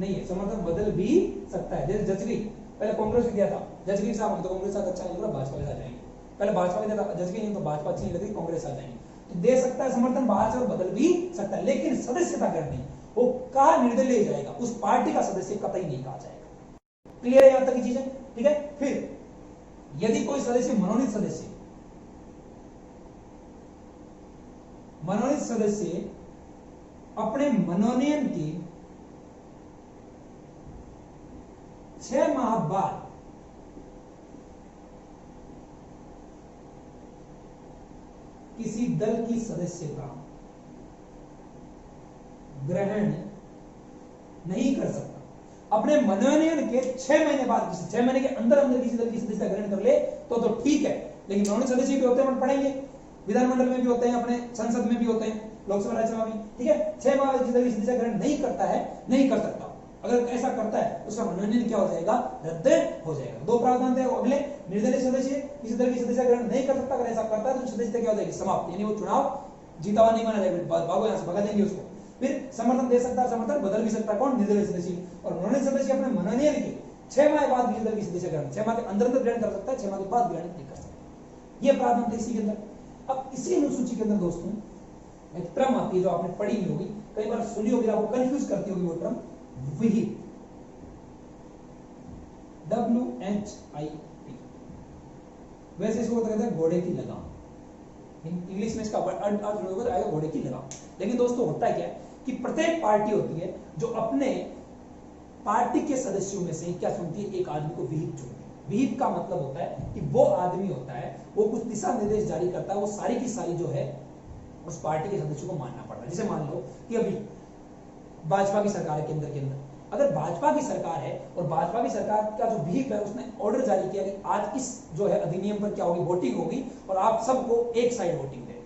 नहीं है, समर्थन बदल भी सकता है। जैसे जजगी पहले कांग्रेस में दिया था, जजगी साहब हम तो कांग्रेस साथ अच्छा नहीं लग रहा, भाजपा के साथ जाएंगे, पहले भाजपा में दिया, जजगी नहीं तो भाजपा अच्छी नहीं लग रही, कांग्रेस साथ जाएंगे, तो दे सकता है समर्थन बाहर से और बदल भी सकता है, लेकिन सदस्यता कर नहीं, वो कहा निर्दलीय जाएगा, उस पार्टी का सदस्य कतई नहीं कहा जाएगा। क्लियर है यहां तक की चीजें, ठीक है। फिर यदि कोई सदस्य मनोनीत सदस्य, मनोनीत सदस्य अपने मनोनयन के 6 माह बाद किसी दल की सदस्यता ग्रहण नहीं कर सकता। अपने मनोनयन के 6 महीने बाद 6 महीने के अंदर अंदर किसी दल की सदस्यता ग्रहण कर ले तो ठीक है, लेकिन मनोनीत सदस्य भी होते हैं, हम पढ़ेंगे, विधानमंडल में भी होते हैं, अपने संसद में भी होते हैं, लोकसभा राज्यसभा में, ठीक है। 6 माह किसी दल की सदस्यता ग्रहण नहीं करता है, नहीं कर सकता। अगर ऐसा करता है तो उसका मनोनयन क्या हो जाएगा, रद्द हो जाएगा। दो प्रावधान थे अगले, निर्दलीय सदस्य किसी दल की सदस्यता ग्रहण नहीं कर सकता, अगर ऐसा करता है तो सदस्यता क्या हो जाएगी, समाप्त, यानी वो चुनाव जीता हुआ नहीं माना जाएगा, भागो यहां से, भगा देंगे उसको। फिर समर्थन दे सकता है, समर्थन बदल भी सकता है, कौन, निर्दलीय सदस्य। और मनोनीत सदस्य अपने मनोनयन के 6 माह बाद किसी दल की सदस्यता ग्रहण, 6 माह के अंदर अंदर ग्रहण कर सकता है, 6 माह के बाद ग्रहण नहीं कर सकता। ये प्रावधान थे इसी के अंदर। अब इसी अनुसूची के अंदर दोस्तों एक टर्म आती है जो आपने पढ़ी नहीं होगी, कई बार सुनी होगी, आपको कंफ्यूज करती होगी वो टर्म, विहित, WHIP। वैसे इसको कहते हैं घोड़े की लगाम, इंग्लिश में इसका अर्थ आएगा घोड़े की लगाम। लेकिन दोस्तों होता क्या है कि प्रत्येक पार्टी होती है जो अपने पार्टी के सदस्यों में से क्या चुनती है, एक आदमी को विहित चुनती है। विहित का मतलब होता है कि वो आदमी होता है, वो कुछ दिशा निर्देश जारी करता है, वो सारी की सारी जो है उस पार्टी के सदस्यों को मानना पड़ता है। जैसे मान लो कि अभी भाजपा की सरकार है केंद्र के अंदर, अगर भाजपा की सरकार है और भाजपा की सरकार का जो विहिप है उसने ऑर्डर जारी किया कि आज इस जो है अधिनियम पर क्या होगी, वोटिंग होगी और आप सबको एक साइड वोटिंग देनी,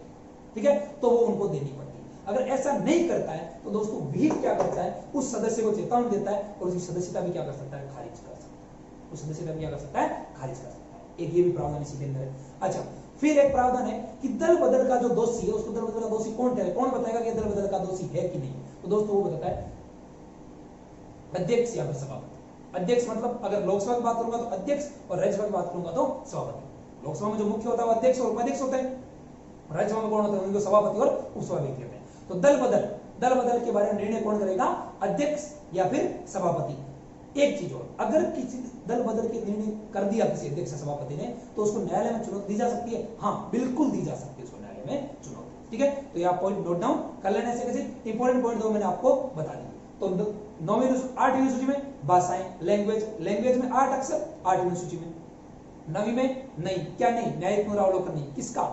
ठीक है, तो वो उनको देनी पड़ती है। अगर ऐसा नहीं करता है तो दोस्तों विहिप क्या करता है, उस सदस्य को चेतावनी देता है और उसकी सदस्यता भी क्या कर सकता है, खारिज कर सकता है। उस सदस्यता भी क्या कर सकता है, खारिज कर सकता है। एक ये भी प्रावधान इसी के अंदर है। अच्छा, फिर एक प्रावधान है कि दल बदल का जो दोषी है उसको दल बदल का दोषी कौन ठहरे, कौन बताएगा कि दल बदल का दोषी है कि नहीं, तो दोस्तों वो बताता है अध्यक्ष या फिर सभापति। अध्यक्ष मतलब अगर लोकसभा की बात करूंगा तो अध्यक्ष और राज्यसभा की बात करूंगा तो सभापति। लोकसभा में जो मुख्य होता है वो अध्यक्ष और उपाध्यक्ष होते हैं, राज्यसभा में कौन होता है, उनको सभापति और उपसभापति होते हैं। तो दल बदल के बारे में निर्णय कौन करेगा, अध्यक्ष या फिर सभापति। एक चीज और, अगर किसी दल बदल के निर्णय कर दिया किसी अध्यक्ष सभापति ने तो उसको न्यायालय में चुनौती दी जा सकती है, हाँ बिल्कुल दी जा सकती है उसको न्यायालय में चुनौती, ठीक है। तो ये आप पॉइंट नोट डाउन कर लेने से कैसे इंपॉर्टेंट पॉइंट दो मैंने आपको बता दिया। तो 9वीं 8वीं सूची में भाषाएं, लैंग्वेज में 8 अक्षर 8वीं सूची में, 9वीं में नहीं, क्या नहीं, न्यायिक पुनरावलोकन नहीं, किसका,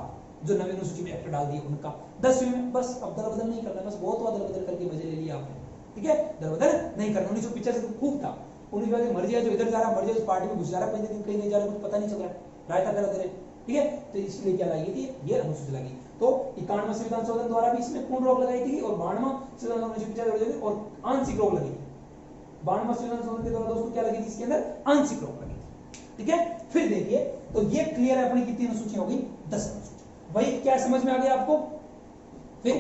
जो 9वीं सूची में एक्ट डाल दिए उनका। 10वीं में बस अब दल बदल नहीं करना, बस बहुत हुआ दल बदल करके मजे ले लिया आपने, ठीक है, दल बदल नहीं करना। 1975 से तो खूब था, 19 मर जाए जो इधर जा रहा, मर जाए उस पार्टी में घुस जा रहा, पहले दिन कहीं नहीं जा रहा, कुछ पता नहीं चल रहा, रायता करा दे रहे, ठीक है। तो इसलिए क्या लगी थी, ये अनुसूची लगी। तो 91 संविधान संशोधन द्वारा भी इसमें पूर्ण रोक लगाई थी और 92 संविधान 1975 और आंशिक रोक लगी थी। 92 संविधान संशोधन के द्वारा दोस्तों क्या लगी थी, इसके अंदर आंशिक रोक लगी थी, ठीक है। फिर देखिए तो ये क्लियर है, अपनी कितनी अनुसूची होगी, 10 अनुसूची। वही क्या समझ में आ गया आपको। फिर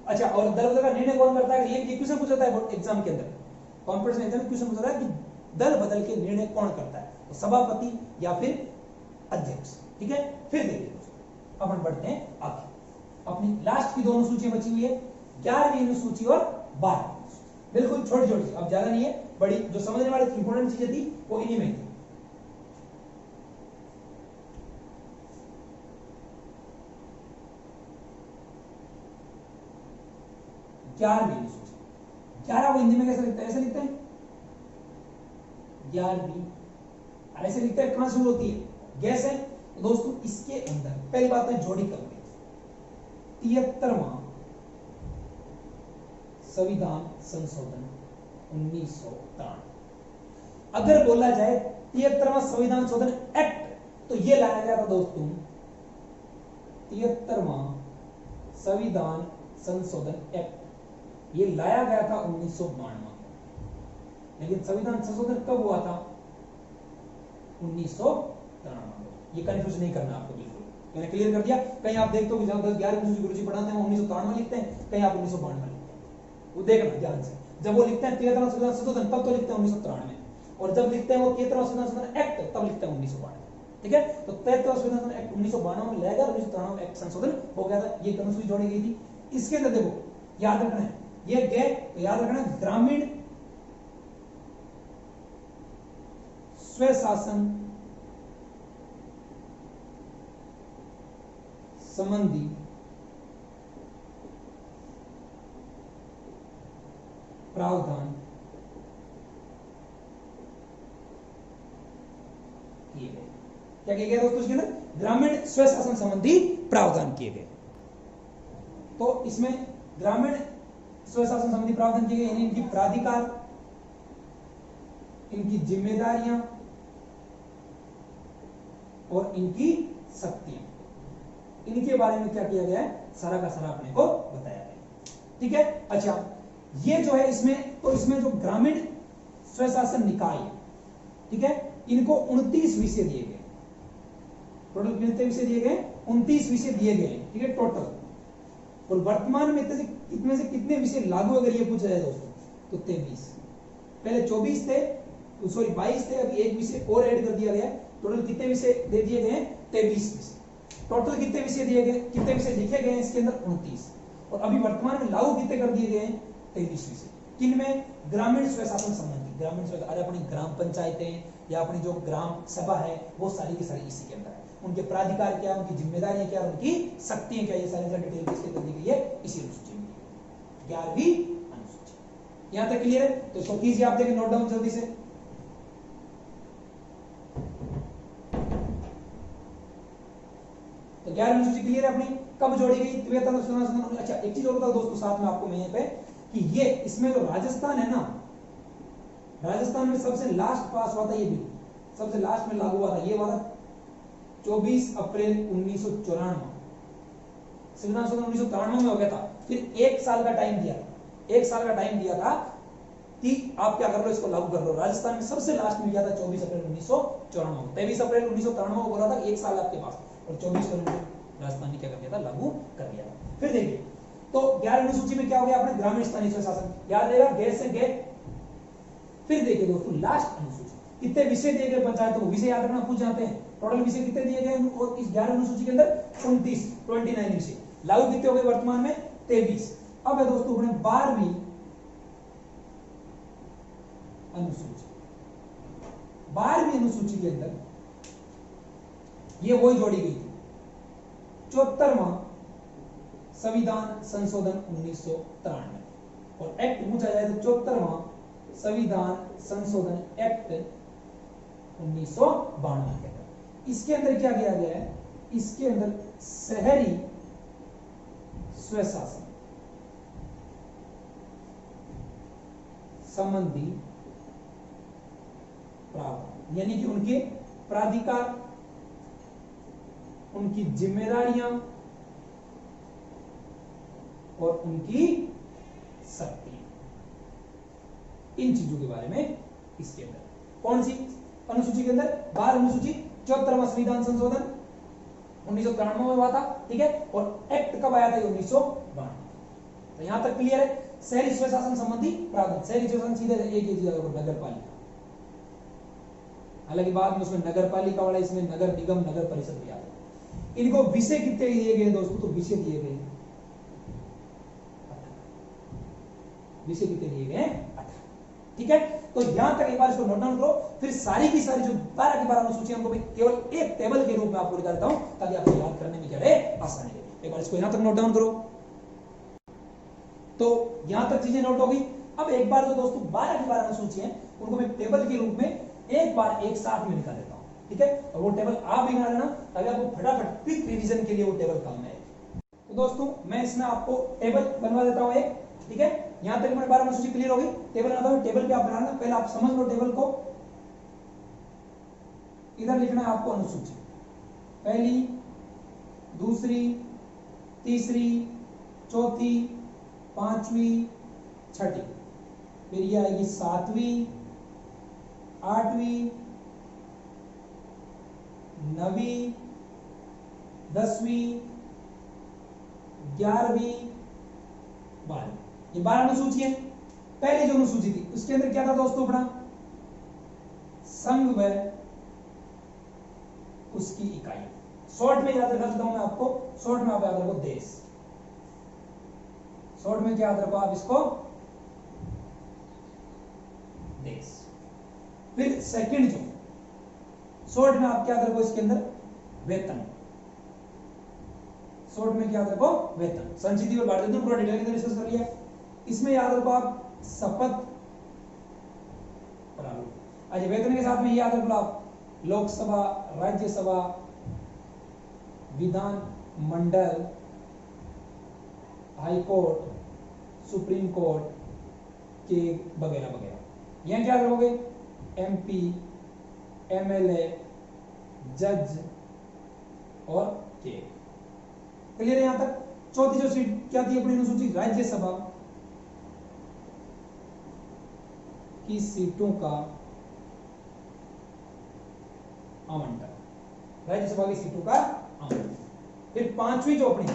अच्छा, और दल बदल का निर्णय कौन करता है, ये क्वेश्चन पूछा जाता है एग्जाम के अंदर, कॉन्फ्रेंस एग्जाम में क्वेश्चन पूछा जाता है कि दल बदल के निर्णय कौन करता है, तो सभापति या फिर अध्यक्ष, ठीक है। फिर देखिए दोस्तों अपन बढ़ते हैं आगे, अपनी लास्ट की दोनों सूचियां बची हुई है, 11वीं अनुसूची और 12वीं, बिल्कुल छोटी छोटी, अब ज्यादा नहीं है, बड़ी जो समझने वाली इंपॉर्टेंट चीजें थी वो इन्हीं में थी। ग्यारहवीं अनुसूची, 11 को हिंदी में कैसे लिखते हैं, ऐसे लिखते हैं 11वीं, ऐसे लिखते हैं, कहां शुरू होती है, गैस है। तो दोस्तों इसके अंदर पहली बात मैं जोड़ी करूंगी, 73वां संविधान संशोधन 1993। अगर बोला जाए 73वां संविधान संशोधन एक्ट, तो ये लाया गया था दोस्तों 73वां संविधान संशोधन एक्ट, ये लाया गया था 1992। लेकिन संविधान संशोधन कब हुआ था, 1993। ये कंफ्यूज नहीं करना आपको, बिल्कुल मैंने क्लियर कर दिया। कहीं आप देखते हो कि जब 11वीं गुरुजी पढ़ाते हैं 1993 लिखते हैं, कहीं आप 1992 लिखते हैं, वो देखना ध्यान से। जब वो लिखते हैं 73वां संविधान संशोधन तब तो लिखते हैं 1993, और जब लिखते हैं वो 73वां संविधान संशोधन एक्ट तब लिखते हैं 1992, ठीक है। तो 73वां संविधान संशोधन एक्ट 1992 में लाया गया, 1993 में एक्ट संशोधन हो गया था, ये अनुसूची जोड़ी गई थी। इसके अंदर देखो याद रखना है, ये गए तो याद रखना ग्रामीण स्वशासन संबंधी प्रावधान किए गए। क्या किया गया दोस्तों इसके अंदर, ग्रामीण स्वशासन संबंधी प्रावधान किए गए। तो इसमें ग्रामीण स्वशासन संबंधी प्रावधान किए गए, यानी इनकी प्राधिकार, इनकी जिम्मेदारियां और इनकी शक्तियां, इनके बारे में क्या किया गया है, सारा का सारा अपने को बताया गया। ठीक है। अच्छा, ये जो है इसमें, तो इसमें जो ग्रामीण स्वशासन निकाय है, ठीक है, इनको 29 विषय दिए गए। टोटल कितने विषय दिए गए? 29 विषय दिए गए, ठीक है, टोटल। और वर्तमान में इतने से कितने विषय लागू, अगर ये पूछा जाए दोस्तों, तो 23। पहले 24 थे, सॉरी 22 थे, अभी एक विषय और ऐड कर दिया गया। टोटल कितने विषय दे दिए गए? 23 विषय। टोटल कितने विषय दिए गए, कितने विषय लिखे गए इसके अंदर? 29। और अभी वर्तमान में लागू कितने कर दिए गए? 23 विषय। किनमें? ग्रामीण स्वशासन संबंधी, ग्रामीण स्वशासन, अरे अपनी ग्राम पंचायतें या अपनी जो ग्राम सभा है, वो सारी की सारी इसी के अंदर है। उनके प्राधिकार क्या, उनकी जिम्मेदारियां क्या, उनकी शक्तियां क्या, ये सारी डिटेल किसके अंदर दी गई है? इसी अनुसूची में। 11वीं अनुसूची। यहां तक क्लियर है? तो इसको कीजिए, आप देखिए, नोट डाउन जल्दी से। तो 11वीं अनुसूची क्लियर है अपनी, कब जोड़ी गई? वेतन। अच्छा, एक चीज और बताओ दोस्तों साथ में आपको मैं यहाँ पे, कि ये इसमें जो राजस्थान है ना, राजस्थान में सबसे लास्ट पास हुआ था ये बिल, सबसे लास्ट में लागू हुआ था ये वाला 24 अप्रैल 1994। संविधान संशोधन 1993 में हो गया था। फिर 1 साल का टाइम दिया, 1 साल का टाइम दिया था कि आप क्या कर लो, इसको लागू कर लो। राजस्थान में सबसे लास्ट में किया था 24 अप्रैल 1994। 23 अप्रैल 1993 को बोला था 1 साल आपके पास, और 24 फरवरी राजस्थान ने क्या कर दिया था? लागू कर दिया था। फिर देखिए, तो 11वीं अनुसूची में क्या हो गया? अपने ग्रामीण स्थानीय स्वशासन याद रहेगा, गैर से गैर। फिर देखिए दोस्तों, लास्ट अनुसूची, कितने विषय दिए गए पंचायतों को, विषय याद रखना पूछ जाते हैं। टोटल विषय कितने दिए गए? और इस 11वीं अनुसूची के अंदर 29 विषय। लागू कितने हो गए वर्तमान में? 23। अब है दोस्तों अपने 12वीं अनुसूची। 12वीं अनुसूची के अंदर ये वही जोड़ी गई थी, 74वां संविधान संशोधन 1993। और एक्ट पूछा जाए तो 74वां संविधान संशोधन एक्ट 1992 के अंदर। इसके अंदर क्या किया गया है? इसके अंदर शहरी स्वशासन संबंधी प्रावधान, यानी कि उनके प्राधिकार, उनकी जिम्मेदारियां और उनकी शक्ति, इन चीजों के बारे में इसके अंदर। कौन सी अनुसूची के अंदर? 12 अनुसूची, 74वां संविधान संशोधन 1993 में हुआ था, ठीक है। और एक्ट कब आया था? 1992। तो यहां तक क्लियर है? शहरी स्वशासन संबंधी प्रावधान। शहरी स्वशासन सीधे एक ही जगह पर नगर पालिका, हालांकि बाद में उसमें नगर पालिका वाला, इसमें नगर निगम, नगर परिषद भी आता है। इनको विषय कितने दिए गए दोस्तों? तो विषय दिए गए, विषय कितने दिए गए? 18। ठीक है। तो यहां तक एक बार इसको नोट डाउन करो। फिर सारी की सारी जो 12 की 12 अनुसूचियां उनको मैं केवल एक टेबल के रूप में आपको दिखा देता हूं, ताकि आपको याद करने में क्या रहे, आसानी रहे। एक बार इसको यहां तक नोट डाउन करो। तो यहां तक चीजें नोट हो गई। अब एक बार जो दोस्तों 12 की 12 अनुसूचियां उनको मैं टेबल के रूप में एक बार एक साथ में निकाल देता हूं, ठीक है। और वो टेबल आप भी बना लेना, ताकि आपको फटाफट क्विक रिवीजन के लिए वो टेबल काम में आए। तो दोस्तों मैं इसमें आपको टेबल बनवा देता हूं एक, ठीक है। यहां तक मेरे 12 अनुसूची क्लियर होगी। टेबल बनाता हूं, टेबल पे आप बनाना, पहले आप समझ लो टेबल को। इधर लिखना है आपको अनुसूची, पहली, दूसरी, तीसरी, चौथी, पांचवी, छठी। फिर ये आएगी 7वीं, 8वीं, 9वीं, 10वीं, 11वीं, 12वीं। ये 12 अनुसूची है। पहली जो अनुसूची थी उसके अंदर क्या था दोस्तों अपना? संघ व उसकी इकाई। शॉर्ट में याद रखता हूं मैं आपको, शॉर्ट में आप याद रखो देश। शॉर्ट में क्या याद रखो आप इसको? देश। फिर सेकंड जो शॉर्ट में आप क्या याद रखो इसके अंदर? वेतन। शॉर्ट में क्या याद रखो? वेतन। संचिति और भारतीय पूरा डिटेल के अंदर डिस्कस कर लिया। इसमें याद रखो आप शपथ प्रारूप। अच्छा, वेतन के साथ में याद रखो आप लोकसभा, राज्यसभा, विधान मंडल, हाईकोर्ट, सुप्रीम कोर्ट के वगैरह वगैरह। यहां क्या करोगे, MP, MLA, जज और के। क्लियर है यहां तक। चौथी जो सीट क्या थी अपनी अनुसूची, राज्यसभा की सीटों का आवंटन, राज्यसभा की सीटों का आवंटन। फिर पांचवी जो अपनी,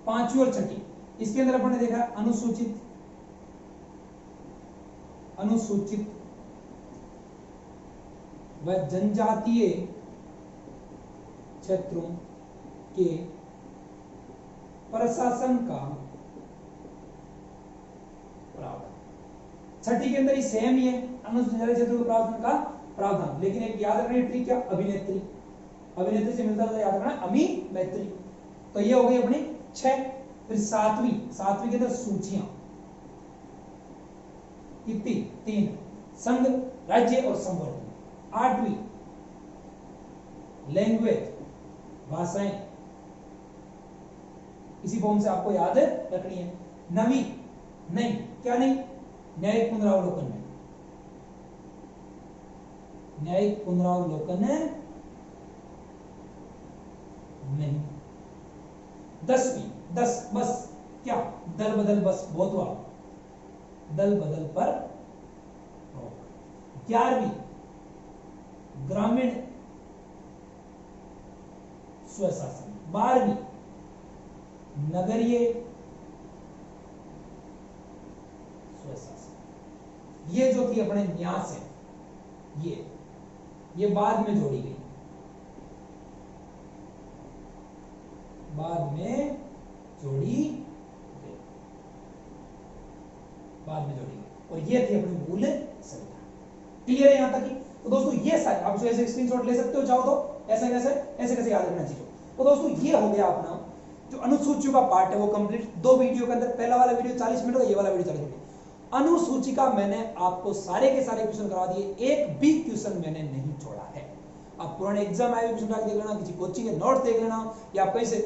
पांचवी और छठी, इसके अंदर अपन ने देखा अनुसूचित व जनजातीय क्षेत्रों के प्रशासन का प्रावधान। छठी के अंदर ही सेम ही है, अनुसूचित क्षेत्रों के प्रशासन का प्रावधान, लेकिन एक याद रखना ट्रिक क्या, अभिनेत्री, अभिनेत्री से मिलता जुलता याद रखना अमी मैत्री। तो ये हो गई अपनी 6। फिर सातवीं के अंदर सूचियां, कितनी, 3, संघ, राज्य और संवर्ग। 8वीं लैंग्वेज, भाषाएं, इसी फॉर्म से आपको याद रखनी है। 9वीं नहीं, क्या नहीं, न्यायिक पुनरावलोकन में, न्यायिक पुनरावलोकन नहीं। 10वीं, 10 बस क्या, दल बदल बस बहुत हुआ, दल बदल पर रोक। 11वीं ग्रामीण स्वशासन। 12वीं नगरीय स्वशासन। ये जो थी अपने न्यास है, ये बाद में जोड़ी गई, बाद में जोड़ी गई, बाद में जोड़ी गई, और ये थी अपनी मूल संविधान। क्लियर है यहां तक की। तो दोस्तों ये सारे आप जो ऐसे स्क्रीनशॉट ले सकते हो चाहो तो, ऐसे कैसे याद रखना चाहिए। तो दोस्तों ये हो गया अपना जो अनुसूचियों का पार्ट है वो कंप्लीट। 2 वीडियो के अंदर, पहला वाला वीडियो 40 मिनट का, ये वाला वीडियो 40 मिनट। अनुसूची का मैंने आपको सारे के सारे क्वेश्चन करवा दिए, एक भी क्वेश्चन मैंने नहीं छोड़ा है। आप पुराने एग्जाम आए क्वेश्चन देख लेना, किसी कोचिंग के नोट देख लेना, या आप कहीं से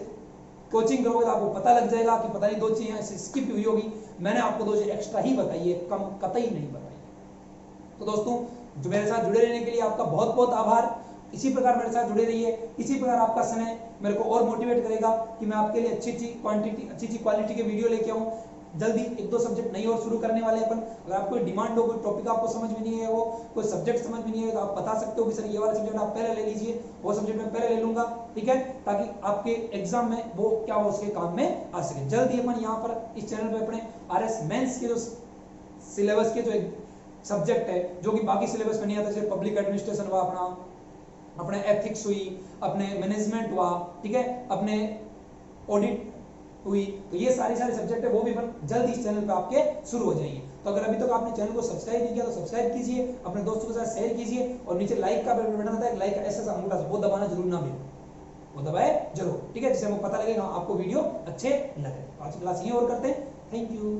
कोचिंग करोगे तो आपको पता लग जाएगा कि पता नहीं 2 चीजें ऐसे स्किप हुई होगी। मैंने आपको 2 चीजें एक्स्ट्रा ही बताई है, कम कतई नहीं बताई। तो दोस्तों जो मेरे साथ जुड़े रहने के लिए आपका बहुत बहुत आभार। इसी प्रकार मेरे साथ जुड़े रहिए, इसी प्रकार आपका समय मेरे को और मोटिवेट करेगा कि मैं आपके लिए अच्छी क्वांटिटी, अच्छी क्वालिटी के वीडियो लेके आऊं। जल्दी 1-2 सब्जेक्ट नई और शुरू करने वाले अपन। अगर आपको डिमांड हो, कोई टॉपिक आपको समझ में नहीं है, वो कोई सब्जेक्ट समझ में नहीं है, तो आप बता सकते हो कि सर ये वाला सब्जेक्ट आप पहले ले लीजिए, वो सब्जेक्ट मैं पहले ले लूंगा, ठीक है, ताकि आपके एग्जाम में वो क्या हो, उसके काम में आ सके। जल्दी अपन यहाँ पर इस चैनल पे अपने RS मेंस के जो सिलेबस के जो सब्जेक्ट है, जो कि बाकी सिलेबस में नहीं आता, जैसे पब्लिक एडमिनिस्ट्रेशन हुआ, अपने एथिक्स हुई, अपने मैनेजमेंट हुआ, ठीक है, अपने ऑडिट हुई, तो ये सारे सब्जेक्ट है वो भी जल्द इस चैनल पे आपके शुरू हो जाएंगे। तो अगर अभी तक आपने चैनल को सब्सक्राइब नहीं किया तो सब्सक्राइब कीजिए, अपने दोस्तों के साथ शेयर कीजिए, और नीचे लाइक का बटन आता है, लाइक का ऐसा अंगूठा वो दबाना जरूर ना भूलें, वो दबाए जरूर, ठीक है, जिससे हमको पता लगेगा आपको वीडियो अच्छे लगे। आज की क्लास यहीं और करते हैं। Thank you.